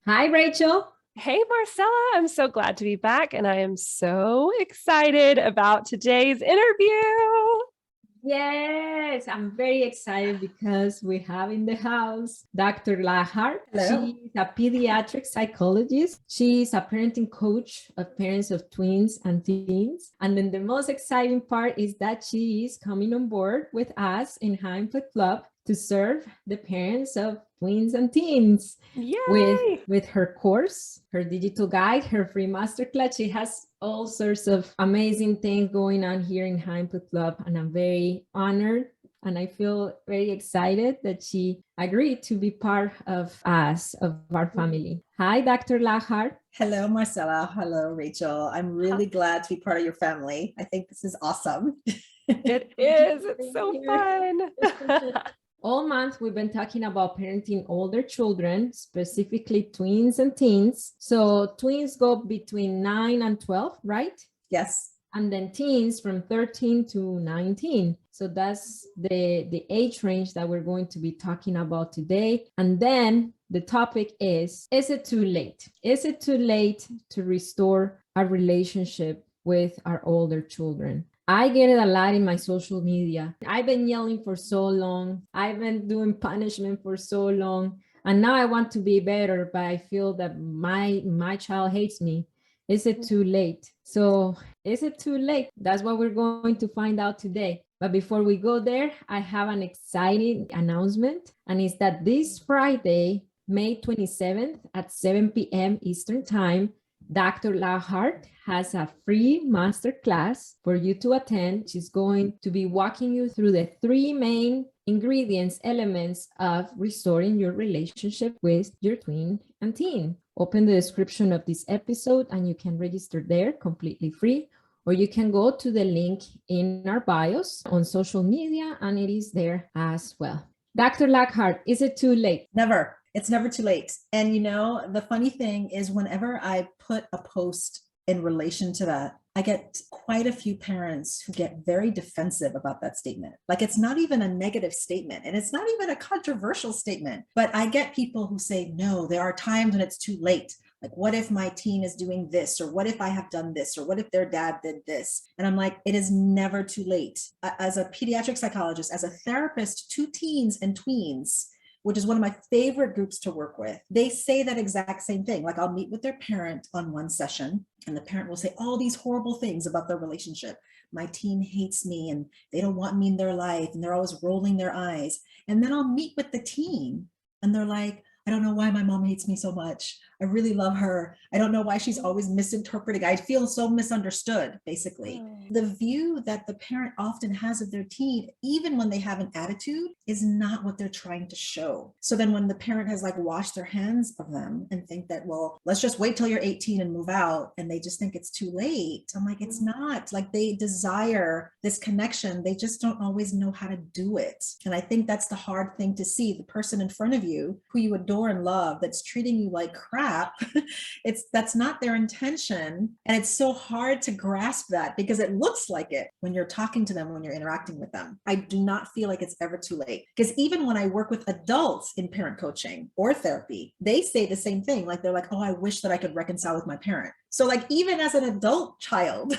Hi, Rachel. Hey, Marcela, I'm so glad to be back, and I am so excited about today's interview. Yes, I'm very excited because we have in the house Dr. Lockhart. Hello. She's a pediatric psychologist. She's a parenting coach of parents of tweens and teens. And then the most exciting part is that she is coming on board with us in Impact Club to serve the parents of tweens and teens. Yay! With her course, her digital guide, her free masterclass. She has all sorts of amazing things going on here in Impact Club, and I'm very honored and I feel very excited that she agreed to be part of us, of our family. Hi, Dr. Lockhart. Hello, Marcela. Hello, Rachel. I'm really glad to be part of your family. I think this is awesome. It is. It's so fun. All month, we've been talking about parenting older children, specifically tweens and teens. So tweens go between 9 and 12, right? Yes. And then teens from 13 to 19. So that's the age range that we're going to be talking about today. And then the topic is it too late? Is it too late to restore a relationship with our older children? I get it a lot in my social media. I've been yelling for so long. I've been doing punishment for so long. And now I want to be better, but I feel that my child hates me. Is it too late? So is it too late? That's what we're going to find out today. But before we go there, I have an exciting announcement. And it's that this Friday, May 27th at 7 p.m. Eastern Time, Dr. Lockhart has a free masterclass for you to attend. She's going to be walking you through the three main elements of restoring your relationship with your tween and teen. Open the description of this episode and you can register there completely free, or you can go to the link in our bios on social media and it is there as well. Dr. Lockhart, is it too late? Never. It's never too late. And the funny thing is whenever I put a post in relation to that, I get quite a few parents who get very defensive about that statement. Like it's not even a negative statement and it's not even a controversial statement, but I get people who say, no, there are times when it's too late. Like, what if my teen is doing this? Or what if I have done this? Or what if their dad did this? And I'm like, it is never too late. As a pediatric psychologist, as a therapist to teens and tweens, which is one of my favorite groups to work with, they say that exact same thing. Like I'll meet with their parent on one session and the parent will say all these horrible things about their relationship. My teen hates me and they don't want me in their life and they're always rolling their eyes. And then I'll meet with the teen and they're like, I don't know why my mom hates me so much. I really love her. I don't know why she's always misinterpreting. I feel so misunderstood, basically. The view that the parent often has of their teen, even when they have an attitude, is not what they're trying to show. So then when the parent has like washed their hands of them and think that, well, let's just wait till you're 18 and move out, and they just think it's too late. I'm like, it's not. Like they desire this connection. They just don't always know how to do it. And I think that's the hard thing to see. The person in front of you who you adore and love that's treating you like crap, that's not their intention. And it's so hard to grasp that because it looks like it when you're talking to them, when you're interacting with them. I do not feel like it's ever too late, because even when I work with adults in parent coaching or therapy, they say the same thing. Like they're like, oh, I wish that I could reconcile with my parent. So like even as an adult child,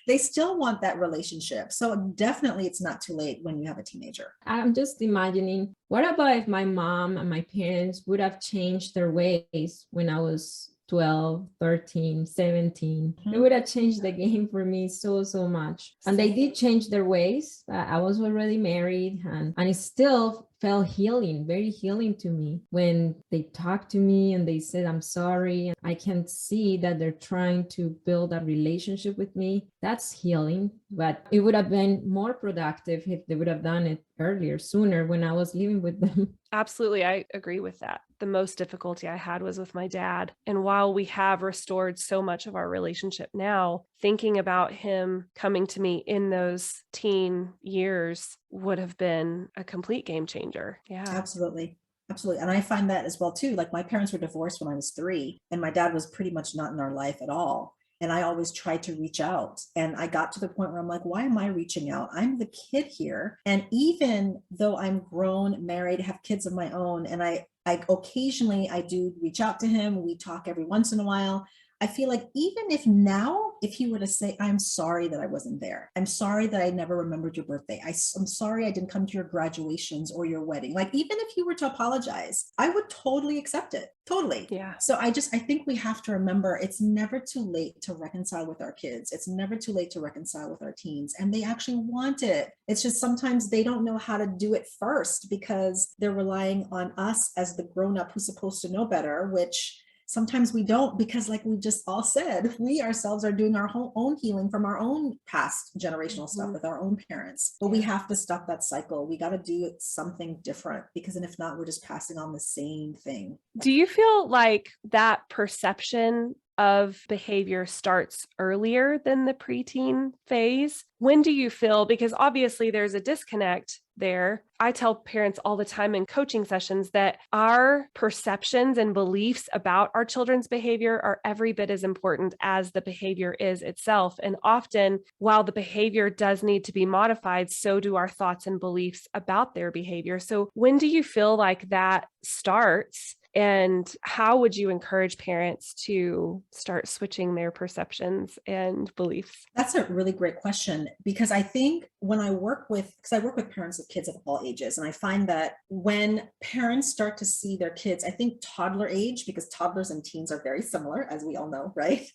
they still want that relationship. So definitely it's not too late when you have a teenager. I'm just imagining, what about if my mom and my parents would have changed their ways when I was 12, 13, 17? It would have changed the game for me so much. And they did change their ways. I was already married and it still felt healing, very healing to me when they talked to me and they said, I'm sorry. I can see that they're trying to build a relationship with me. That's healing. But it would have been more productive if they would have done it earlier, sooner, when I was living with them. Absolutely. I agree with that. The most difficulty I had was with my dad. And while we have restored so much of our relationship now, thinking about him coming to me in those teen years would have been a complete game changer. Yeah. Absolutely. Absolutely. And I find that as well, too. Like my parents were divorced when I was 3 and my dad was pretty much not in our life at all. And I always tried to reach out. And I got to the point where I'm like, why am I reaching out? I'm the kid here. And even though I'm grown, married, have kids of my own, and I Occasionally I do reach out to him. We talk every once in a while. I feel like even if now, if he were to say, I'm sorry that I wasn't there. I'm sorry that I never remembered your birthday. I'm sorry I didn't come to your graduations or your wedding. Like, even if he were to apologize, I would totally accept it. Totally. Yeah. So I think we have to remember it's never too late to reconcile with our kids. It's never too late to reconcile with our teens. And they actually want it. It's just sometimes they don't know how to do it first because they're relying on us as the grown-up who's supposed to know better, which sometimes we don't, because like we just all said, we ourselves are doing our own healing from our own past generational stuff with our own parents. But we have to stop that cycle. We got to do something different, because then if not, we're just passing on the same thing. Do you feel like that perception of behavior starts earlier than the preteen phase? When do you feel, because obviously there's a disconnect there. I tell parents all the time in coaching sessions that our perceptions and beliefs about our children's behavior are every bit as important as the behavior is itself. And often, while the behavior does need to be modified, so do our thoughts and beliefs about their behavior. So when do you feel like that starts? And how would you encourage parents to start switching their perceptions and beliefs? That's a really great question, because I think when I work with, because I work with parents of kids of all ages, and I find that when parents start to see their kids, I think toddler age, because toddlers and teens are very similar, as we all know, right?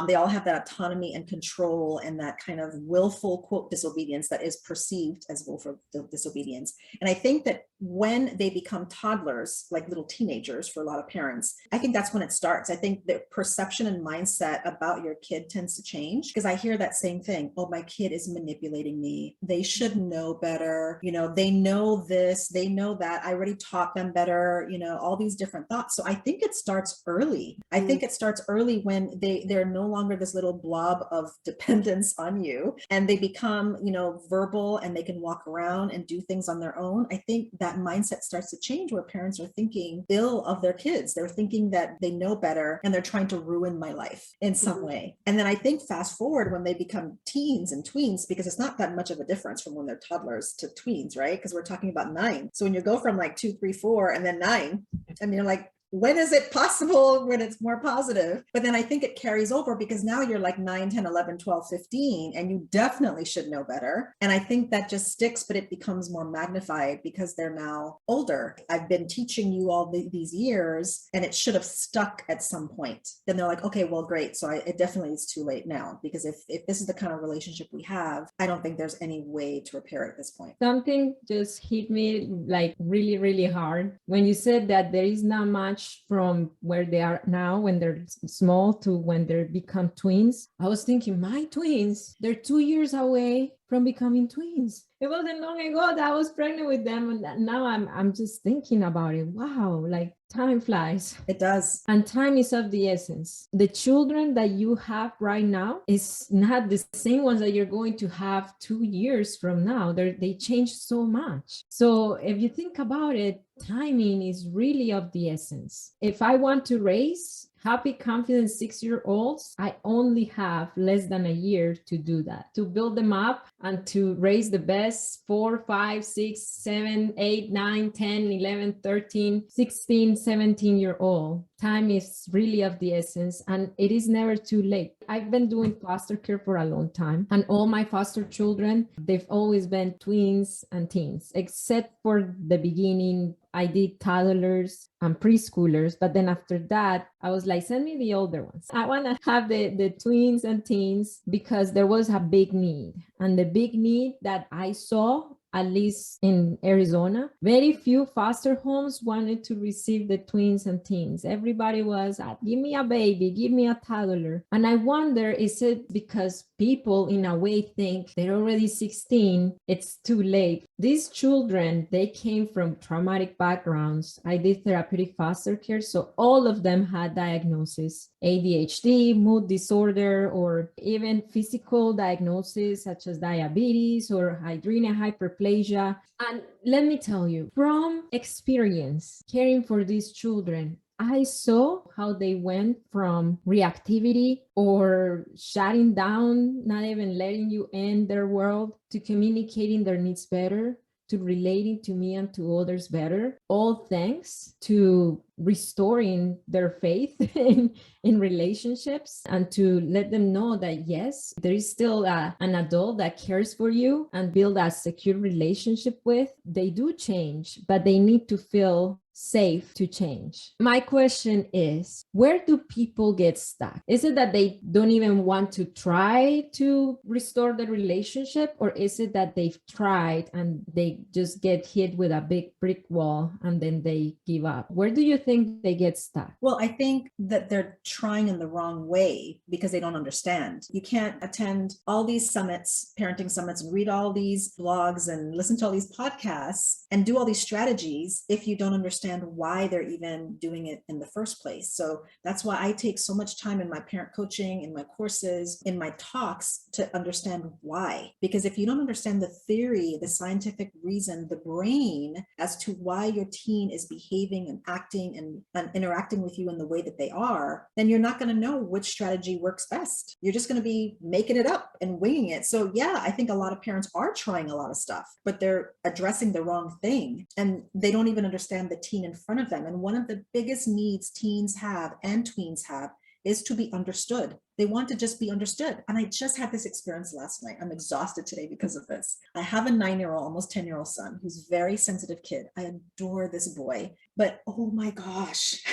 They all have that autonomy and control and that kind of willful, quote, disobedience that is perceived as willful disobedience. And I think that when they become toddlers, like little teenagers for a lot of parents, I think that's when it starts. I think the perception and mindset about your kid tends to change, because I hear that same thing. Oh, my kid is manipulating me. They should know better. You know, they know this, they know that. I already taught them better, you know, all these different thoughts. So I think it starts early. I think it starts early when they're no longer this little blob of dependence on you, and they become, you know, verbal, and they can walk around and do things on their own. I think that mindset starts to change, where parents are thinking ill of their kids. They're thinking that they know better and they're trying to ruin my life in some way. And then I think fast forward when they become teens and tweens, because it's not that much of a difference from when they're toddlers to tweens, right? Because we're talking about 9. So when you go from like 2, 3, 4 and then 9, and you're like, when is it possible when it's more positive? But then I think it carries over, because now you're like 9, 10, 11, 12, 15, and you definitely should know better. And I think that just sticks, but it becomes more magnified because they're now older. I've been teaching you all these years, and it should have stuck at some point. Then they're like, okay, well, great. So it definitely is too late now, because if this is the kind of relationship we have, I don't think there's any way to repair it at this point. Something just hit me like really, really hard when you said that there is not much from where they are now when they're small to when they become twins. I was thinking, my twins, they're 2 years away from becoming twins. It wasn't long ago that I was pregnant with them, and now I'm just thinking about it. Wow, like time flies. It does. And time is of the essence. The children that you have right now is not the same ones that you're going to have 2 years from now. They change so much. So if you think about it, timing is really of the essence. If I want to raise happy, confident 6-year-olds, I only have less than a year to do that, to build them up and to raise the best 4, 5, 6, 7, 8, 9, 10, 11, 13, 16, 17-year-old. Time is really of the essence, and it is never too late. I've been doing foster care for a long time, and all my foster children, they've always been tweens and teens, except for the beginning. I did toddlers and preschoolers, but then after that, I was like, send me the older ones. I want to have the tweens and teens, because there was a big need. And the big need that I saw, at least in Arizona, very few foster homes wanted to receive the tweens and teens. Everybody was, give me a baby, give me a toddler. And I wonder, is it because people in a way think they're already 16, it's too late? These children, they came from traumatic backgrounds. I did therapeutic foster care, so all of them had diagnosis, ADHD, mood disorder, or even physical diagnoses such as diabetes or adrenal hyperplasia. And let me tell you, from experience caring for these children, I saw how they went from reactivity or shutting down, not even letting you in their world, to communicating their needs better, to relating to me and to others better, all thanks to restoring their faith in relationships, and to let them know that yes, there is still an adult that cares for you and build a secure relationship with. They do change, but they need to feel safe to change. My question is, where do people get stuck? Is it that they don't even want to try to restore the relationship, or is it that they've tried and they just get hit with a big brick wall and then they give up? Where do you think they get stuck? Well, I think that they're trying in the wrong way because they don't understand. You can't attend all these summits, parenting summits, and read all these blogs and listen to all these podcasts and do all these strategies if you don't understand why they're even doing it in the first place. So that's why I take so much time in my parent coaching, in my courses, in my talks to understand why. Because if you don't understand the theory, the scientific reason, the brain as to why your teen is behaving and acting and interacting with you in the way that they are, then you're not going to know which strategy works best. You're just going to be making it up and winging it. So yeah, I think a lot of parents are trying a lot of stuff, but they're addressing the wrong thing, and they don't even understand the teen in front of them. And one of the biggest needs teens have and tweens have is to be understood. They want to just be understood. And I just had this experience last night. I'm exhausted today because of this. I have a 9-year-old, almost 10-year-old son who's a very sensitive kid. I adore this boy, but oh my gosh.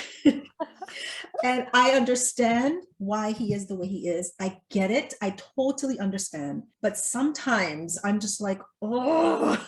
And I understand why he is the way he is. I get it. I totally understand. But sometimes I'm just like, oh.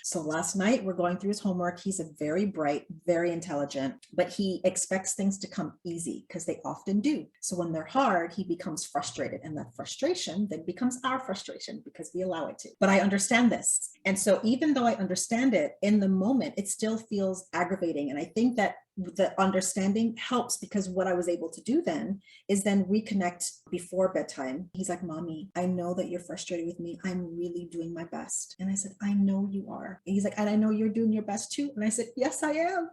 So last night we're going through his homework. He's a very bright, very intelligent, but he expects things to come easy because they often do. So when they're hard, he becomes frustrated, and that frustration then becomes our frustration because we allow it to. But I understand this. And so even though I understand it in the moment, it still feels aggravating. And I think that the understanding helps, because what I was able to do then is then reconnect before bedtime. He's like, Mommy, I know that you're frustrated with me. I'm really doing my best. And I said, I know you are. And he's like, and I know you're doing your best too. And I said, yes, I am.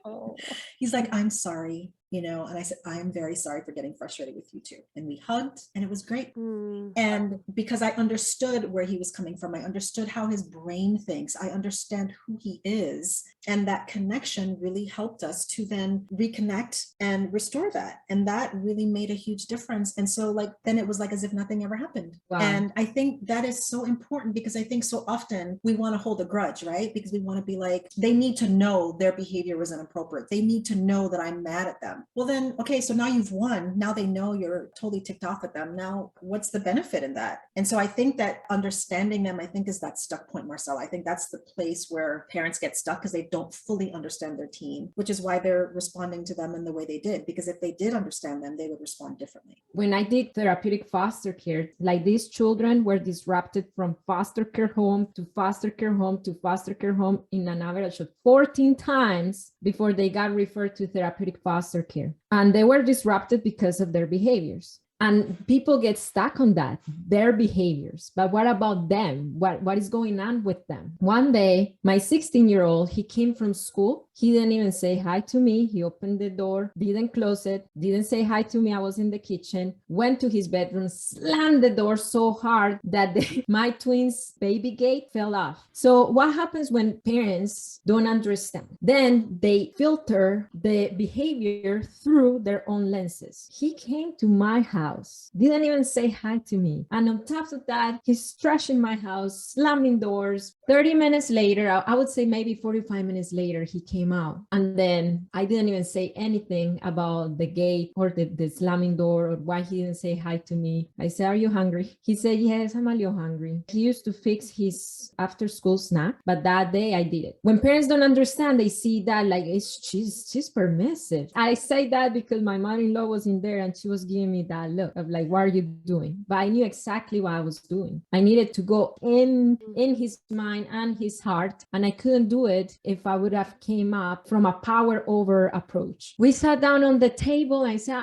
Oh. He's like, I'm sorry. And I said, I am very sorry for getting frustrated with you too. And we hugged, and it was great. And because I understood where he was coming from, I understood how his brain thinks, I understand who he is. And that connection really helped us to then reconnect and restore that. And that really made a huge difference. And so then it was like as if nothing ever happened. Wow. And I think that is so important, because I think so often we want to hold a grudge, right? Because we want to be like, they need to know their behavior was inappropriate. They need to know that I'm mad at them. Well then, okay, so now you've won. Now they know you're totally ticked off at them. Now what's the benefit in that? And so I think that understanding them, I think, is that stuck point, Marcela. I think that's the place where parents get stuck, because they don't fully understand their teen, which is why they're responding to them in the way they did. Because if they did understand them, they would respond differently. When I did therapeutic foster care, like these children were disrupted from foster care home to foster care home to foster care home in an average of 14 times before they got referred to therapeutic foster care. And they were disrupted because of their behaviors. And people get stuck on that, their behaviors. But what about them? What is going on with them? One day, my 16-year-old, he came from school. He didn't even say hi to me. He opened the door, didn't close it, didn't say hi to me. I was in the kitchen, went to his bedroom, slammed the door so hard that my twins' baby gate fell off. So what happens when parents don't understand? Then they filter the behavior through their own lenses. He came to my house, didn't even say hi to me. And on top of that, he's trashing my house, slamming doors. 30 minutes later, I would say maybe 45 minutes later, he came out. And then I didn't even say anything about the gate or the slamming door or why he didn't say hi to me. I said, are you hungry? He said, yes, I'm a little hungry. He used to fix his after school snack, but that day I did it. When parents don't understand, they see that like she's permissive. I say that because my mother-in-law was in there and she was giving me that look of like, what are you doing? But I knew exactly what I was doing. I needed to go in his mind and his heart, and I couldn't do it if I would have came up from a power over approach. We sat down on the table. I said,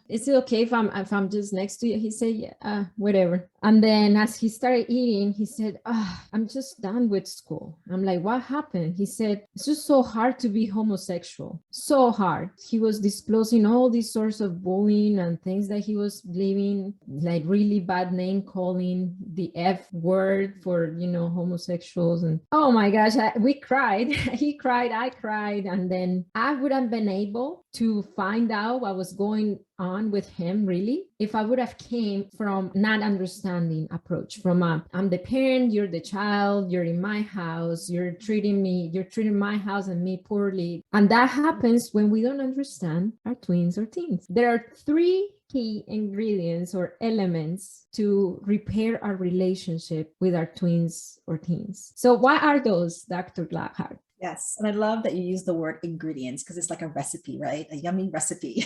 is it okay if I'm just next to you? He said, yeah, whatever. And then as he started eating, he said, I'm just done with school. I'm like, what happened? He said, it's just so hard to be homosexual. So hard. He was disclosing all these sorts of bullying and things that that he was leaving like really bad name calling, the F word for, homosexuals. And oh my gosh, we cried. He cried, I cried. And then I would have been able to find out what was going on with him really if I would have came from not understanding approach, from I'm the parent, you're the child, you're in my house, you're treating my house and me poorly. And that happens when we don't understand our tweens or teens. There are 3 key ingredients or elements to repair our relationship with our tweens or teens. So what are those, Dr. Lockhart? Yes. And I love that you use the word ingredients because it's like a recipe, right? A yummy recipe.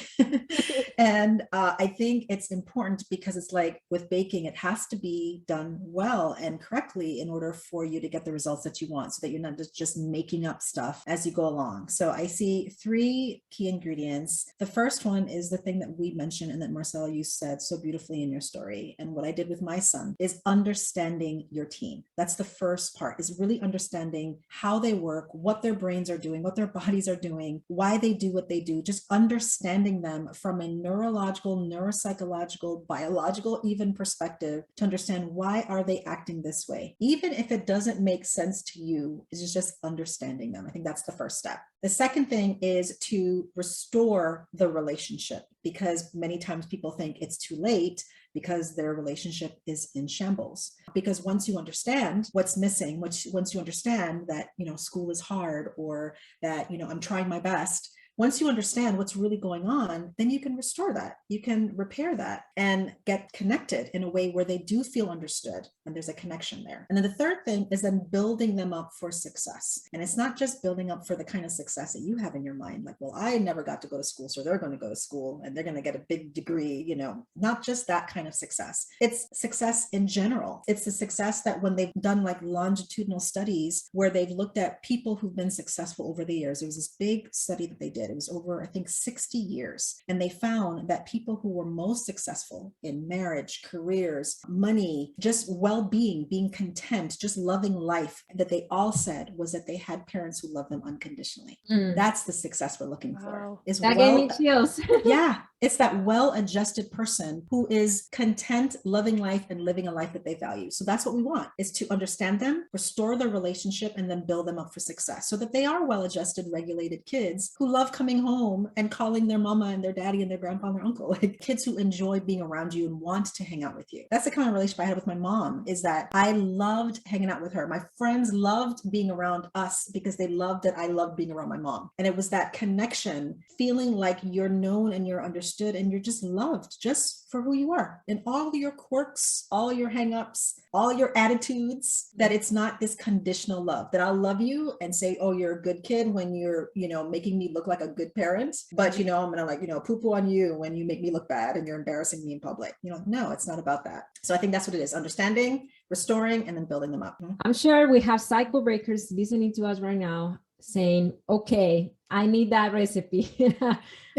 And I think it's important because it's like with baking, it has to be done well and correctly in order for you to get the results that you want, so that you're not just making up stuff as you go along. So I see 3 key ingredients. The first one is the thing that we mentioned and that Marcela, you said so beautifully in your story. And what I did with my son is understanding your teen. That's the first part, is really understanding how they work, what their brains are doing, what their bodies are doing, why they do what they do, just understanding them from a neurological, neuropsychological, biological even perspective to understand why are they acting this way. Even if it doesn't make sense to you, it's just understanding them. I think that's the first step. The second thing is to restore the relationship, because many times people think it's too late because their relationship is in shambles. Because once you understand what's missing, once you understand that, school is hard, or that, I'm trying my best, once you understand what's really going on, then you can restore that. You can repair that and get connected in a way where they do feel understood and there's a connection there. And then the third thing is then building them up for success. And it's not just building up for the kind of success that you have in your mind, like, well, I never got to go to school, so they're going to go to school and they're going to get a big degree, not just that kind of success. It's success in general. It's the success that when they've done like longitudinal studies where they've looked at people who've been successful over the years. There was this big study that they did. It was over, I think, 60 years. And they found that people who were most successful in marriage, careers, money, just well-being, being content, just loving life, that they all said was that they had parents who loved them unconditionally. That's the success we're looking for. That gave me chills. Yeah. It's that well-adjusted person who is content, loving life, and living a life that they value. So that's what we want, is to understand them, restore their relationship, and then build them up for success so that they are well-adjusted, regulated kids who love coming home and calling their mama and their daddy and their grandpa and their uncle, like kids who enjoy being around you and want to hang out with you. That's the kind of relationship I had with my mom, is that I loved hanging out with her. My friends loved being around us because they loved that I loved being around my mom. And it was that connection, feeling like you're known and you're understood and you're just loved just for who you are, and all your quirks, all your hangups, all your attitudes, that it's not this conditional love, that I'll love you and say, oh, you're a good kid when you're, making me look like a good parent, but, I'm going to poo-poo on you when you make me look bad and you're embarrassing me in public. No, it's not about that. So I think that's what it is. Understanding, restoring, and then building them up. I'm sure we have cycle breakers listening to us right now saying, okay, I need that recipe.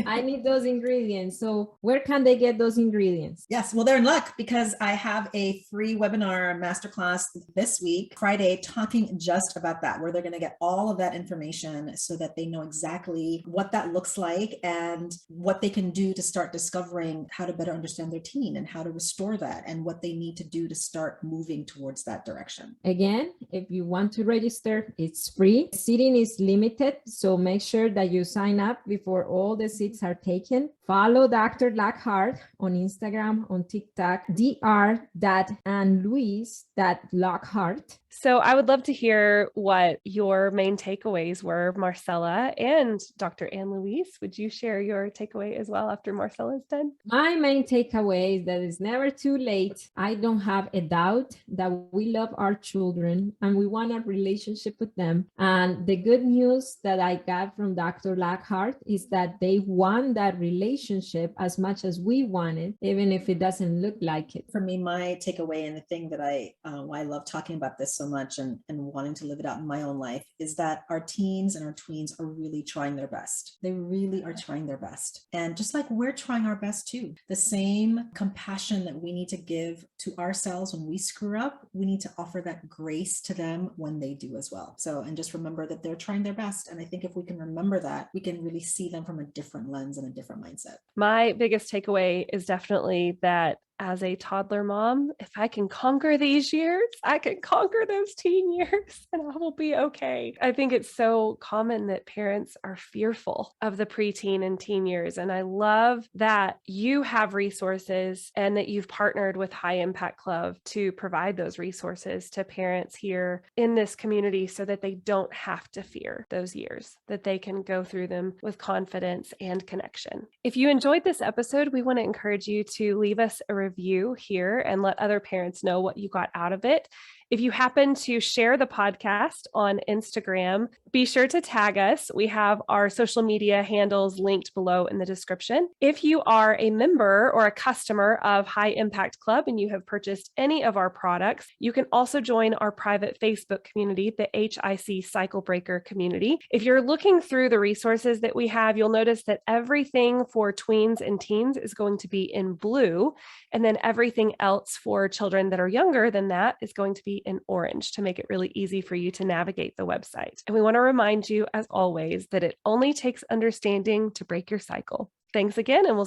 I need those ingredients. So where can they get those ingredients? Yes, well, they're in luck because I have a free webinar masterclass this week, Friday, talking just about that, where they're going to get all of that information so that they know exactly what that looks like and what they can do to start discovering how to better understand their teen and how to restore that and what they need to do to start moving towards that direction. Again, if you want to register, it's free. Seating is limited, so make sure that you sign up before all the seats are taken. Follow Dr. Lockhart on Instagram, on TikTok, dr.annlouise.lockhart. So I would love to hear what your main takeaways were, Marcela and Dr. Annlouise. Would you share your takeaway as well after Marcela's done? My main takeaway is that it's never too late. I don't have a doubt that we love our children and we want a relationship with them. And the good news that I got from Dr. Lockhart is that they want that relationship as much as we want it, even if it doesn't look like it. For me, my takeaway and the thing that why I love talking about this so much and wanting to live it out in my own life is that our teens and our tweens are really trying their best. They really are trying their best. And just like we're trying our best too, the same compassion that we need to give to ourselves when we screw up, we need to offer that grace to them when they do as well. So, and just remember that they're trying their best. And I think if we can remember remember that, we can really see them from a different lens and a different mindset. My biggest takeaway is definitely that as a toddler mom, if I can conquer these years, I can conquer those teen years and I will be okay. I think it's so common that parents are fearful of the preteen and teen years. And I love that you have resources and that you've partnered with High Impact Club to provide those resources to parents here in this community so that they don't have to fear those years, that they can go through them with confidence and connection. If you enjoyed this episode, we want to encourage you to leave us a review here and let other parents know what you got out of it. If you happen to share the podcast on Instagram, be sure to tag us. We have our social media handles linked below in the description. If you are a member or a customer of High Impact Club and you have purchased any of our products, you can also join our private Facebook community, the HIC Cycle Breaker community. If you're looking through the resources that we have, you'll notice that everything for tweens and teens is going to be in blue, and then everything else for children that are younger than that is going to be in orange to make it really easy for you to navigate the website. And we want to remind you, as always, that it only takes understanding to break your cycle. Thanks again, and we'll